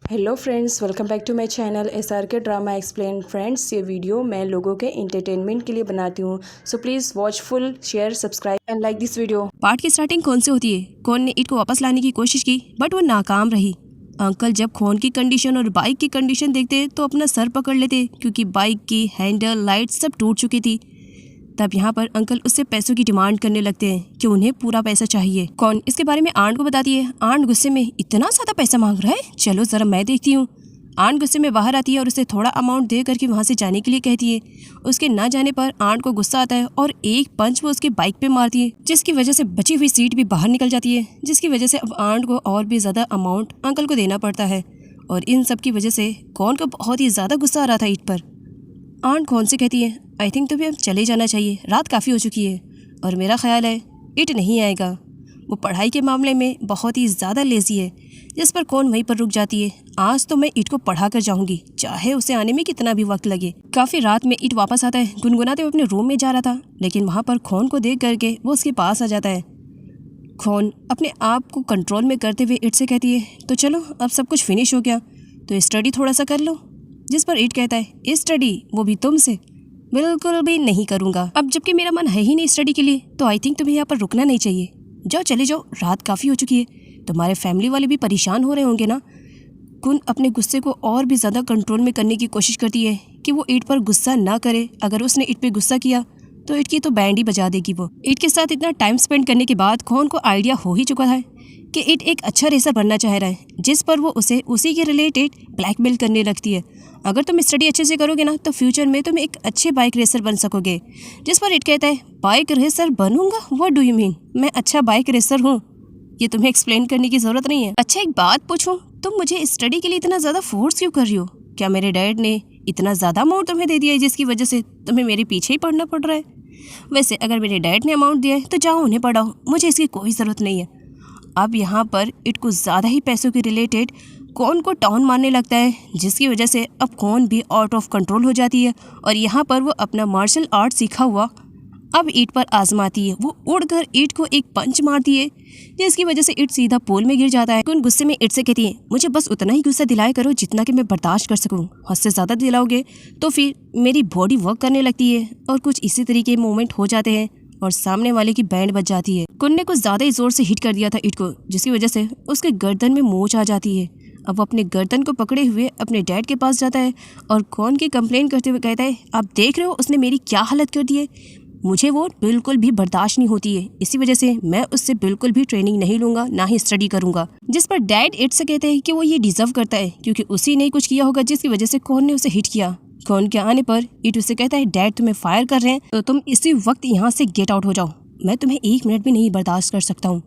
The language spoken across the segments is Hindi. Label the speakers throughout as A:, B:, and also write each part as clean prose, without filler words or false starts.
A: Hello friends, welcome back to my channel SRK drama explain. Friends, ये वीडियो मैं लोगों के एंटरटेनमेंट के लिए बनाती हूँ, so please watch full, share, subscribe and like this video.
B: Part की स्टार्टिंग खोन से होती है। खोन ने ईट को वापस लाने की कोशिश की बट वो नाकाम रही। अंकल जब खोन की कंडीशन और बाइक की कंडीशन देखते तो अपना सर पकड़ लेते क्योंकि बाइक की हैंडल लाइट सब टूट चुकी थी। तब यहाँ पर अंकल उससे पैसों की डिमांड करने लगते हैं कि उन्हें पूरा पैसा चाहिए। कौन इसके बारे में आंट को बताती है। आंट गुस्से में, इतना ज़्यादा पैसा मांग रहा है, चलो ज़रा मैं देखती हूँ। आंट गुस्से में बाहर आती है और उसे थोड़ा अमाउंट दे करके वहाँ से जाने के लिए कहती है। उसके ना जाने पर आंट को गुस्सा आता है और एक पंच वो उसकी बाइक पे मारती है, जिसकी वजह से बची हुई सीट भी बाहर निकल जाती है, जिसकी वजह से अब आंट को और भी ज़्यादा अमाउंट अंकल को देना पड़ता है। और इन सब की वजह से कौन को बहुत ही ज़्यादा गुस्सा आ रहा था ईट पर। आंट कौन से कहती है, आई थिंक तुम्हें अब चले जाना चाहिए, रात काफ़ी हो चुकी है और मेरा ख्याल है ईट नहीं आएगा। वो पढ़ाई के मामले में बहुत ही ज़्यादा लेज़ी है, जिस पर कौन वहीं पर रुक जाती है। आज तो मैं ईट को पढ़ा कर जाऊँगी, चाहे उसे आने में कितना भी वक्त लगे। काफ़ी रात में ईट वापस आता है, गुनगुनाते हुए अपने रूम में जा रहा था, लेकिन वहाँ पर खोन को देख करके वो उसके पास आ जाता है। खोन अपने आप को कंट्रोल में करते हुए ईट से कहती है, तो चलो अब सब कुछ फिनिश हो गया तो स्टडी थोड़ा सा कर लो। जिस पर ईट कहता है, स्टडी, वो भी तुमसे? बिल्कुल भी नहीं करूँगा। अब जबकि मेरा मन है ही नहीं स्टडी के लिए, तो आई थिंक तुम्हें यहाँ पर रुकना नहीं चाहिए। जाओ, चले जाओ, रात काफ़ी हो चुकी है, तुम्हारे फैमिली वाले भी परेशान हो रहे होंगे ना। कुन अपने गुस्से को और भी ज़्यादा कंट्रोल में करने की कोशिश करती है कि वो ईट पर गुस्सा ना करे। अगर उसने ईट पे गुस्सा किया तो ईट की तो बैंड ही बजा देगी वो। ईट के साथ इतना टाइम स्पेंड करने के बाद खोन को आइडिया हो ही चुका है कि ईट एक अच्छा रेसर बनना चाह रहा है, जिस पर वो उसे उसी के रिलेटेड ब्लैकमेल करने लगती है। अगर तुम स्टडी अच्छे से करोगे ना तो फ्यूचर में तुम एक अच्छे बाइक रेसर बन सकोगे। जिस पर ईट कहता है, बाइक रेसर बनूंगा? What do you mean? मैं अच्छा बाइक रेसर हूँ, ये तुम्हें एक्सप्लेन करने की ज़रूरत नहीं है। अच्छा, एक बात पूछूं, तुम मुझे स्टडी के लिए इतना ज़्यादा फोर्स क्यों कर रही हो? क्या मेरे डैड ने इतना ज़्यादा अमाउंट तुम्हें दे दिया है जिसकी वजह से तुम्हें मेरे पीछे ही पढ़ना पड़ रहा है? वैसे अगर मेरे डैड ने अमाउंट दिया है तो जाओ उन्हें पढ़ाओ, मुझे इसकी कोई ज़रूरत नहीं है। अब यहाँ पर ईट को ज़्यादा ही पैसों के रिलेटेड कौन को टाउन मारने लगता है, जिसकी वजह से अब कौन भी आउट ऑफ कंट्रोल हो जाती है। और यहाँ पर वो अपना मार्शल आर्ट सीखा हुआ अब ईट पर आजमाती है। वो उड़कर ईट को एक पंच मारती है, जिसकी वजह से ईट सीधा पोल में गिर जाता है। कौन गुस्से में ईट से कहती है, मुझे बस उतना ही गुस्सा दिलाया करो जितना कि मैं बर्दाश्त कर सकूं। हद से ज़्यादा दिलाओगे तो फिर मेरी बॉडी वर्क करने लगती है और कुछ इसी तरीके मूवमेंट हो जाते हैं और सामने वाले की बैंड बज जाती है। कुन ने कुछ ज़्यादा ही जोर से हिट कर दिया था ईट को, जिसकी वजह से उसके गर्दन में मोच आ जाती है। अब वो अपने गर्दन को पकड़े हुए अपने डैड के पास जाता है और कौन की कंप्लेन करते हुए कहता है, आप देख रहे हो उसने मेरी क्या हालत कर दी है, मुझे वो बिल्कुल भी बर्दाश्त नहीं होती है, इसी वजह से मैं उससे बिल्कुल भी ट्रेनिंग नहीं लूँगा, ना ही स्टडी करूँगा। जिस पर डैड ईट से कहते हैं कि वो ये डिजर्व करता है क्योंकि उसी ने कुछ किया होगा जिसकी वजह से कौन ने उसे हिट किया। कौन के आने पर ईट उसे कहता है, डैड तुम्हें फायर कर रहे हैं तो तुम इसी वक्त यहाँ से गेट आउट हो जाओ, मैं तुम्हें 1 मिनट भी नहीं बर्दाश्त कर सकता हूँ।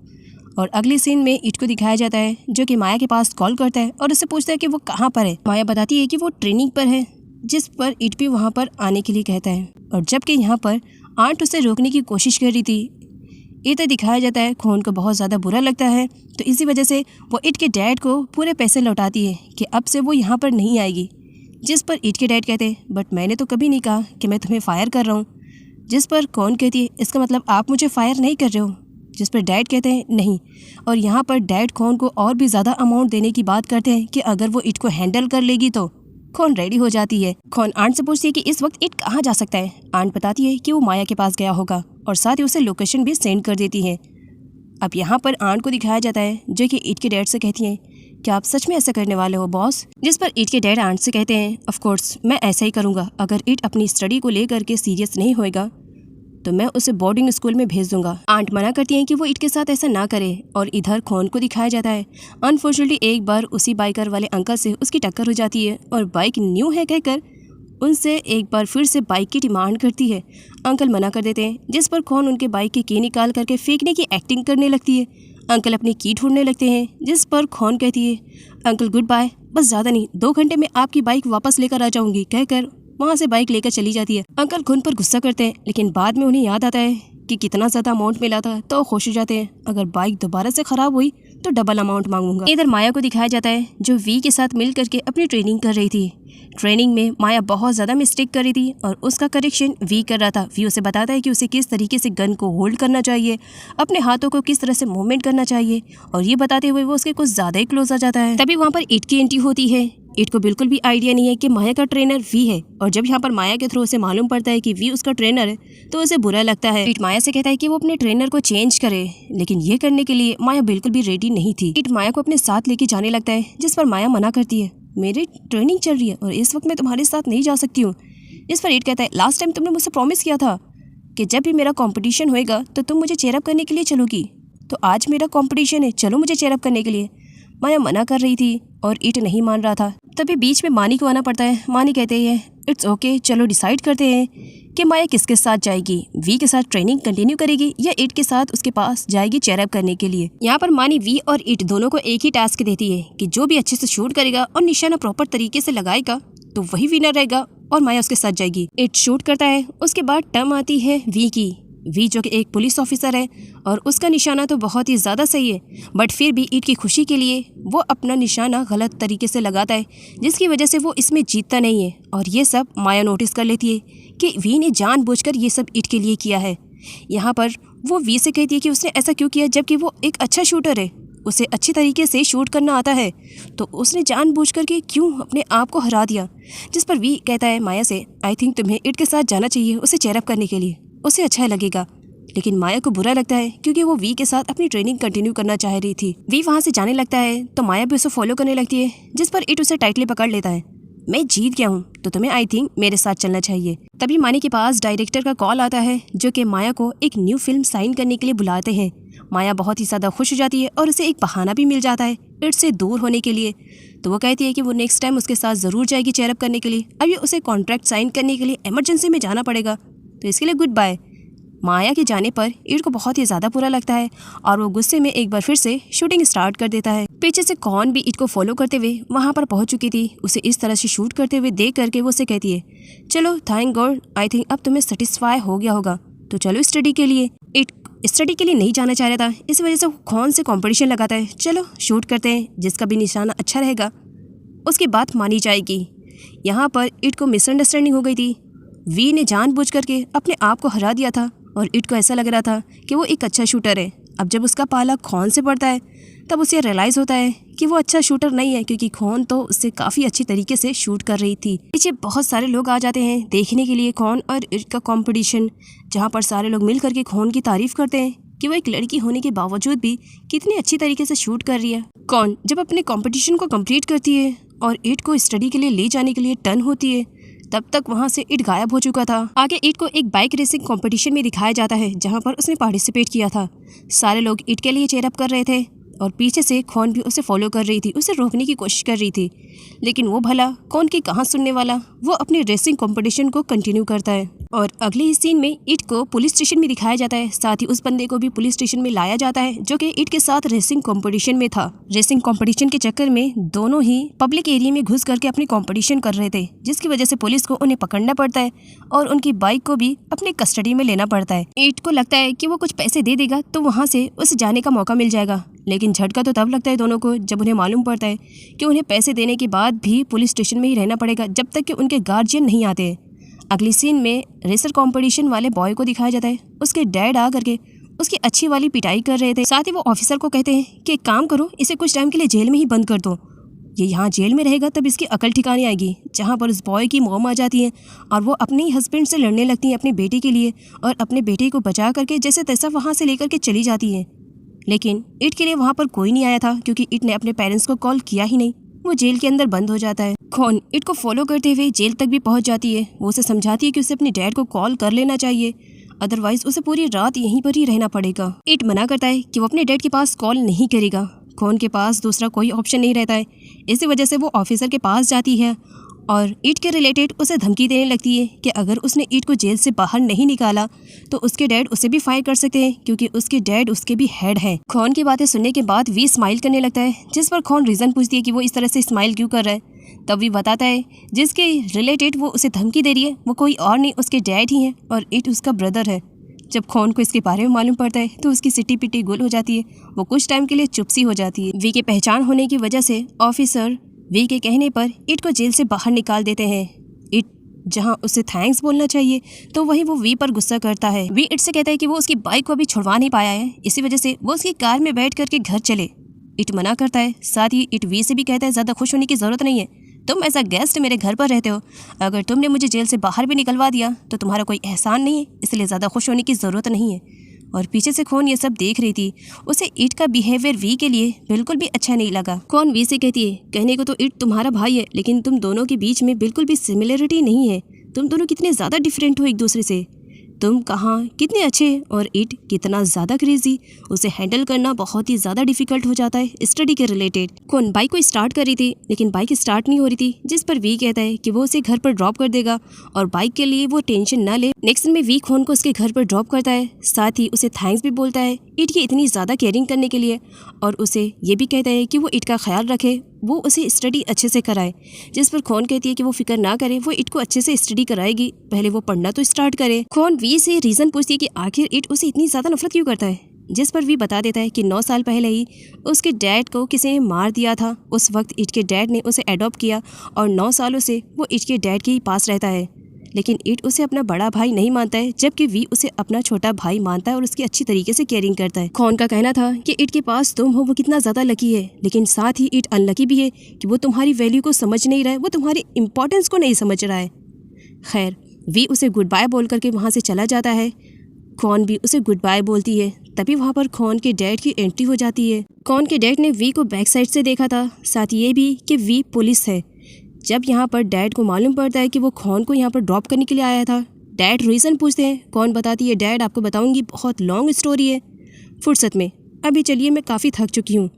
B: और अगले सीन में ईट को दिखाया जाता है जो कि माया के पास कॉल करता है और उससे पूछता है कि वो कहाँ पर है। माया बताती है कि वो ट्रेनिंग पर है, जिस पर ईट भी वहाँ पर आने के लिए कहता है। और जबकि यहाँ पर आंट उसे रोकने की कोशिश कर रही थी। ये तो दिखाया जाता है खोन को बहुत ज़्यादा बुरा लगता है, तो इसी वजह से वो ईट के डैड को पूरे पैसे लौटाती है कि अब से वो यहाँ पर नहीं आएगी। जिस पर ईट के डैड कहते हैं, बट मैंने तो कभी नहीं कहा कि मैं तुम्हें फायर कर रहा हूँ। जिस पर कौन कहती है, इसका मतलब आप मुझे फायर नहीं कर रहे हो? जिस पर डैड कहते हैं, नहीं। और यहाँ पर डैड खोन को और भी ज़्यादा अमाउंट देने की बात करते हैं कि अगर वो ईट को हैंडल कर लेगी तो खोन रेडी हो जाती है। खोन आंट से पूछती है कि इस वक्त ईट कहाँ जा सकता है। आंट बताती है कि वो माया के पास गया होगा और साथ ही उसे लोकेशन भी सेंड कर देती है। अब यहाँ पर आंट को दिखाया जाता है जो कि ईट के डैड से कहती है, क्या आप सच में ऐसा करने वाले हो बॉस? जिस पर ईट के डैड आंट से कहते हैं, ऑफ कोर्स मैं ऐसा ही करूँगा, अगर ईट अपनी स्टडी को लेकर के सीरियस नहीं होएगा तो मैं उसे बोर्डिंग स्कूल में भेज दूंगा। आंट मना करती हैं कि वो ईट के साथ ऐसा ना करे। और इधर खोन को दिखाया जाता है, अनफॉर्चुनेटली एक बार उसी बाइकर वाले अंकल से उसकी टक्कर हो जाती है और बाइक न्यू है कहकर उनसे एक बार फिर से बाइक की डिमांड करती है। अंकल मना कर देते हैं, जिस पर खोन उनके बाइक की निकाल करके फेंकने की एक्टिंग करने लगती है। अंकल अपनी की ढूंढने लगते हैं, जिस पर खोन कहती है, अंकल गुड बाय, बस ज़्यादा नहीं, 2 घंटे में आपकी बाइक वापस लेकर आ जाऊँगी कहकर वहाँ से बाइक लेकर चली जाती है। अंकल खून पर गुस्सा करते हैं, लेकिन बाद में उन्हें याद आता है कि कितना ज़्यादा अमाउंट मिला था तो खुश हो जाते हैं। अगर बाइक दोबारा से ख़राब हुई तो डबल अमाउंट मांगूंगा। इधर माया को दिखाया जाता है जो वी के साथ मिल करके अपनी ट्रेनिंग कर रही थी। ट्रेनिंग में माया बहुत ज़्यादा मिस्टेक कर रही थी और उसका करेक्शन वी कर रहा था। वी उसे बताता है कि उसे किस तरीके से गन को होल्ड करना चाहिए, अपने हाथों को किस तरह से मूवमेंट करना चाहिए, और ये बताते हुए वो उसके कुछ ज़्यादा ही क्लोज आ जाता है। तभी वहाँ पर इट की एंट्री होती है। इट को बिल्कुल भी आइडिया नहीं है कि माया का ट्रेनर वी है, और जब यहाँ पर माया के थ्रू उसे मालूम पड़ता है कि वी उसका ट्रेनर है तो उसे बुरा लगता है। इट माया से कहता है कि वो अपने ट्रेनर को चेंज करे, लेकिन ये करने के लिए माया बिल्कुल भी रेडी नहीं थी। इट माया को अपने साथ लेके जाने लगता है, जिस पर माया मना करती है। मेरी ट्रेनिंग चल रही है और इस वक्त मैं तुम्हारे साथ नहीं जा सकती हूँ। इस पर इट कहता है, लास्ट टाइम तुमने मुझसे प्रॉमिस किया था कि जब भी मेरा कंपटीशन होएगा तो तुम मुझे चेयरअप करने के लिए चलोगी, तो आज मेरा कंपटीशन है, चलो मुझे चेयरअप करने के लिए। माया मना कर रही थी और इट नहीं मान रहा था। तभी बीच में मानी को आना पड़ता है। मानी कहते हैं, इट्स ओके, चलो डिसाइड करते हैं कि माया किसके साथ जाएगी, वी के साथ ट्रेनिंग कंटिन्यू करेगी या इट के साथ उसके पास जाएगी चेयरअप करने के लिए। यहाँ पर मानी वी और इट दोनों को एक ही टास्क देती है कि जो भी अच्छे से शूट करेगा और निशाना प्रॉपर तरीके से लगाएगा तो वही विनर रहेगा और माया उसके साथ जाएगी। इट शूट करता है। उसके बाद टर्म आती है वी की। वी जो कि एक पुलिस ऑफिसर है और उसका निशाना तो बहुत ही ज़्यादा सही है, बट फिर भी इट की खुशी के लिए वो अपना निशाना गलत तरीके से लगाता है, जिसकी वजह से वो इसमें जीतता नहीं है। और ये सब माया नोटिस कर लेती है कि वी ने जानबूझकर ये सब इट के लिए किया है। यहाँ पर वो वी से कहती है कि उसने ऐसा क्यों किया, जबकि वो एक अच्छा शूटर है, उसे अच्छी तरीके से शूट करना आता है, तो उसने जानबूझकर के क्यों अपने आप को हरा दिया। जिस पर वी कहता है माया से, आई थिंक तुम्हें इट के साथ जाना चाहिए उसे चेयरअप करने के लिए, उसे अच्छा लगेगा। लेकिन माया को बुरा लगता है क्योंकि वो वी के साथ अपनी ट्रेनिंग कंटिन्यू करना चाह रही थी। वी वहाँ से जाने लगता है तो माया भी उसे फॉलो करने लगती है, जिस पर इट उसे टाइटली पकड़ लेता है। मैं जीत गया हूँ तो तुम्हें आई थिंक मेरे साथ चलना चाहिए। तभी मानी के पास डायरेक्टर का कॉल आता है जो कि माया को एक न्यू फिल्म साइन करने के लिए बुलाते हैं। माया बहुत ही ज़्यादा खुश हो जाती है और उसे एक बहाना भी मिल जाता है इट से दूर होने के लिए। तो वो कहती है कि वो नेक्स्ट टाइम उसके साथ ज़रूर जाएगी चेयरअप करने के लिए। अब ये उसे कॉन्ट्रैक्ट साइन करने के लिए इमरजेंसी में जाना पड़ेगा, तो इसके लिए गुड बाय। माया के जाने पर इट को बहुत ही ज़्यादा बुरा लगता है और वो गुस्से में एक बार फिर से शूटिंग स्टार्ट कर देता है। पीछे से कौन भी इट को फॉलो करते हुए वहाँ पर पहुँच चुकी थी। उसे इस तरह से शूट करते हुए देख करके वो उसे कहती है, चलो थैंक गॉड, आई थिंक अब तुम्हें सेटिस्फाई हो गया होगा, तो चलो स्टडी के लिए। इट स्टडी के लिए नहीं जाना चाह रहा था, इस वजह से वो कौन से कॉम्पिटिशन लगाता है, चलो शूट करते हैं, जिसका भी निशाना अच्छा रहेगा उसकी बात मानी जाएगी। यहाँ पर इट को मिसअंडरस्टैंडिंग हो गई थी। वी ने जानबूझ करके अपने आप को हरा दिया था और इट को ऐसा लग रहा था कि वो एक अच्छा शूटर है। अब जब उसका पाला खोन से पड़ता है तब उसे रियलाइज़ होता है कि वो अच्छा शूटर नहीं है, क्योंकि खोन तो उससे काफ़ी अच्छी तरीके से शूट कर रही थी। पीछे बहुत सारे लोग आ जाते हैं देखने के लिए खोन और इट का कंपटीशन, जहाँ पर सारे लोग मिल करके खोन की तारीफ़ करते हैं कि वो एक लड़की होने के बावजूद भी कितनी अच्छी तरीके से शूट कर रही है। खोन जब अपने कंपटीशन को कंप्लीट करती है और इट को स्टडी के लिए ले जाने के लिए टर्न होती है, तब तक वहाँ से इट गायब हो चुका था। आगे इट को एक बाइक रेसिंग कंपटीशन में दिखाया जाता है जहाँ पर उसने पार्टिसिपेट किया था। सारे लोग इट के लिए चेयरअप कर रहे थे और पीछे से खोन भी उसे फॉलो कर रही थी, उसे रोकने की कोशिश कर रही थी, लेकिन वो भला खोन की कहाँ सुनने वाला, वो अपनी रेसिंग कंपटीशन को कंटिन्यू करता है। और अगले ही सीन में इट को पुलिस स्टेशन में दिखाया जाता है, साथ ही उस बंदे को भी पुलिस स्टेशन में लाया जाता है जो कि इट के साथ रेसिंग कंपटीशन में था। रेसिंग कंपटीशन के चक्कर में दोनों ही पब्लिक एरिया में घुस करके अपनी कंपटीशन कर रहे थे, जिसकी वजह से पुलिस को उन्हें पकड़ना पड़ता है और उनकी बाइक को भी अपने कस्टडी में लेना पड़ता है। इट को लगता है कि वो कुछ पैसे दे देगा तो वहाँ से उसे जाने का मौका मिल जाएगा, लेकिन झटका तो तब लगता है दोनों को जब उन्हें मालूम पड़ता है कि उन्हें पैसे देने के बाद भी पुलिस स्टेशन में ही रहना पड़ेगा जब तक कि उनके गार्जियन नहीं आते। अगली सीन में रेसर कंपटीशन वाले बॉय को दिखाया जाता है। उसके डैड आ करके उसकी अच्छी वाली पिटाई कर रहे थे। साथ ही वो ऑफिसर को कहते हैं कि एक काम करो, इसे कुछ टाइम के लिए जेल में ही बंद कर दो, ये यहाँ जेल में रहेगा तब इसकी अकल ठिकाने आएगी। जहाँ पर उस बॉय की मॉम आ जाती है और वो अपने ही हस्बैंड से लड़ने लगती हैं अपने बेटे के लिए और अपने बेटे को बचा करके जैसे तैसा वहाँ से लेकर के चली जाती है। लेकिन इट के लिए वहाँ पर कोई नहीं आया था क्योंकि इट ने अपने पेरेंट्स को कॉल किया ही नहीं। वो जेल के अंदर बंद हो जाता है। खोन इट को फॉलो करते हुए जेल तक भी पहुंच जाती है। वो उसे समझाती है कि उसे अपने डैड को कॉल कर लेना चाहिए, अदरवाइज उसे पूरी रात यहीं पर ही रहना पड़ेगा। इट मना करता है कि वो अपने डैड के पास कॉल नहीं करेगा। खोन के पास दूसरा कोई ऑप्शन नहीं रहता है, इसी वजह से वो ऑफिसर के पास जाती है और इट के रिलेटेड उसे धमकी देने लगती है कि अगर उसने इट को जेल से बाहर नहीं निकाला तो उसके डैड उसे भी फायर कर सकते हैं क्योंकि उसके डैड उसके भी हेड है। खोन की बातें सुनने के बाद वी स्माइल करने लगता है, जिस पर खोन रीज़न पूछती है कि वो इस तरह से स्माइल क्यों कर रहा है। तब वी बताता है जिसके रिलेटेड वो उसे धमकी दे रही है वो कोई और नहीं उसके डैड ही है और इट उसका ब्रदर है। जब खोन को इसके बारे में मालूम पड़ता है तो उसकी सिटी पिटी गुल हो जाती है। वो कुछ टाइम के लिए चुप सी हो जाती है। वी के पहचान होने की वजह से ऑफिसर वी के कहने पर इट को जेल से बाहर निकाल देते हैं। इट जहां उसे थैंक्स बोलना चाहिए तो वहीं वो वी पर गुस्सा करता है। वी इट से कहता है कि वो उसकी बाइक को अभी छुड़वा नहीं पाया है, इसी वजह से वो उसकी कार में बैठ करके घर चले। इट मना करता है। साथ ही इट वी से भी कहता है ज़्यादा खुश होने की ज़रूरत नहीं है, तुम ऐसा गेस्ट मेरे घर पर रहते हो, अगर तुमने मुझे जेल से बाहर भी निकलवा दिया तो तुम्हारा कोई एहसान नहीं है, इसलिए ज़्यादा खुश होने की ज़रूरत नहीं है। और पीछे से खोन ये सब देख रही थी। उसे इट का बिहेवियर वी के लिए बिल्कुल भी अच्छा नहीं लगा। खोन वी से कहती है, कहने को तो इट तुम्हारा भाई है, लेकिन तुम दोनों के बीच में बिल्कुल भी सिमिलरिटी नहीं है। तुम दोनों कितने ज़्यादा डिफरेंट हो एक दूसरे से। तुम कहाँ कितने अच्छे और इट कितना ज़्यादा क्रेजी। उसे हैंडल करना बहुत ही ज़्यादा डिफिकल्ट हो जाता है स्टडी के रिलेटेड। कौन बाइक को स्टार्ट कर रही थी लेकिन बाइक स्टार्ट नहीं हो रही थी, जिस पर वी कहता है कि वो उसे घर पर ड्रॉप कर देगा और बाइक के लिए वो टेंशन ना ले। नेक्स्ट दिन में वी खोन को उसके घर पर ड्रॉप करता है, साथ ही उसे थैंक्स भी बोलता है इट की इतनी ज़्यादा केयरिंग करने के लिए, और उसे ये भी कहता है कि वो इट का ख्याल रखे, वो उसे स्टडी अच्छे से कराए। जिस पर खोन कहती है कि वो फिक्र ना करे, वो इट को अच्छे से स्टडी कराएगी, पहले वो पढ़ना तो स्टार्ट करे। खोन वी से रीज़न पूछती है कि आखिर इट उसे इतनी ज़्यादा नफरत क्यों करता है, जिस पर वी बता देता है कि 9 साल पहले ही उसके डैड को किसी ने मार दिया था। उस वक्त इट के डैड ने उसे अडॉप्ट किया और 9 सालों से वो इट के डैड के ही पास रहता है, लेकिन इट उसे अपना बड़ा भाई नहीं मानता है, जबकि वी उसे अपना छोटा भाई मानता है और उसकी अच्छी तरीके से केयरिंग करता है। खोन का कहना था कि इट के पास तुम हो वो कितना ज़्यादा लकी है, लेकिन साथ ही इट अनलकी भी है कि वो तुम्हारी वैल्यू को समझ नहीं रहा है, वो तुम्हारी इंपॉर्टेंस को नहीं समझ रहा है। खैर, वी उसे गुड बाय बोल करके वहाँ से चला जाता है। खोन भी उसे गुड बाय बोलती है। तभी वहाँ पर खोन के डैड की एंट्री हो जाती है। खोन के डैड ने वी को बैक साइड से देखा था, साथ ये भी कि वी पुलिस है। जब यहाँ पर डैड को मालूम पड़ता है कि वो खोन को यहाँ पर ड्रॉप करने के लिए आया था, डैड रीज़न पूछते हैं। खोन बताती है, डैड आपको बताऊंगी, बहुत लॉन्ग स्टोरी है, फुर्सत में, अभी चलिए मैं काफ़ी थक चुकी हूँ।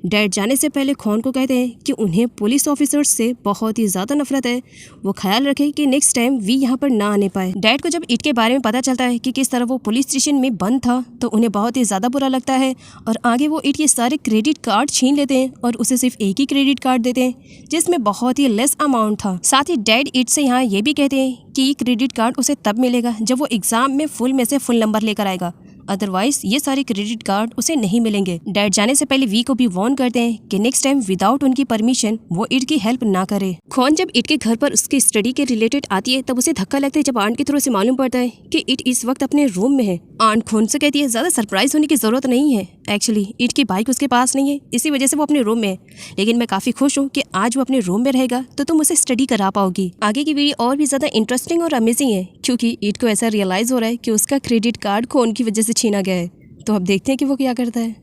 B: डैड जाने से पहले खोन को कहते हैं कि उन्हें पुलिस ऑफिसर्स से बहुत ही ज़्यादा नफरत है, वो ख्याल रखें कि नेक्स्ट टाइम वी यहाँ पर ना आने पाए। डैड को जब इट के बारे में पता चलता है कि किस तरह वो पुलिस स्टेशन में बंद था, तो उन्हें बहुत ही ज़्यादा बुरा लगता है और आगे वो इट के सारे क्रेडिट कार्ड छीन लेते हैं और उसे सिर्फ एक ही क्रेडिट कार्ड देते हैं जिसमें बहुत ही लेस अमाउंट था। साथ ही डैड इट से यहाँ ये भी कहते हैं कि क्रेडिट कार्ड उसे तब मिलेगा जब वो एग्ज़ाम में फुल में से फुल नंबर लेकर आएगा, अदरवाइज ये सारे क्रेडिट कार्ड उसे नहीं मिलेंगे। डैड जाने से पहले वी को भी वार्न करते हैं कि नेक्स्ट टाइम विदाउट उनकी परमिशन वो इट की हेल्प ना करे। खोन जब इट के घर पर उसकी स्टडी के रिलेटेड आती है तब उसे धक्का लगता है जब आंट के थ्रू से मालूम पड़ता है कि इट इस वक्त अपने रूम में है। आंट खोन से कहती है ज़्यादा सरप्राइज होने की ज़रूरत नहीं है, एक्चुअली इट की बाइक उसके पास नहीं है, इसी वजह से वो अपने रूम में है, लेकिन मैं काफ़ी खुश हूँ कि आज वो अपने रूम में रहेगा तो तुम उसे स्टडी करा पाओगी। आगे की वीडियो और भी ज़्यादा इंटरेस्टिंग और अमेजिंग है, क्योंकि इट को ऐसा रियलाइज़ हो रहा है कि उसका क्रेडिट कार्ड खोन की वजह से छीना गया है। तो अब देखते हैं कि वो क्या करता है।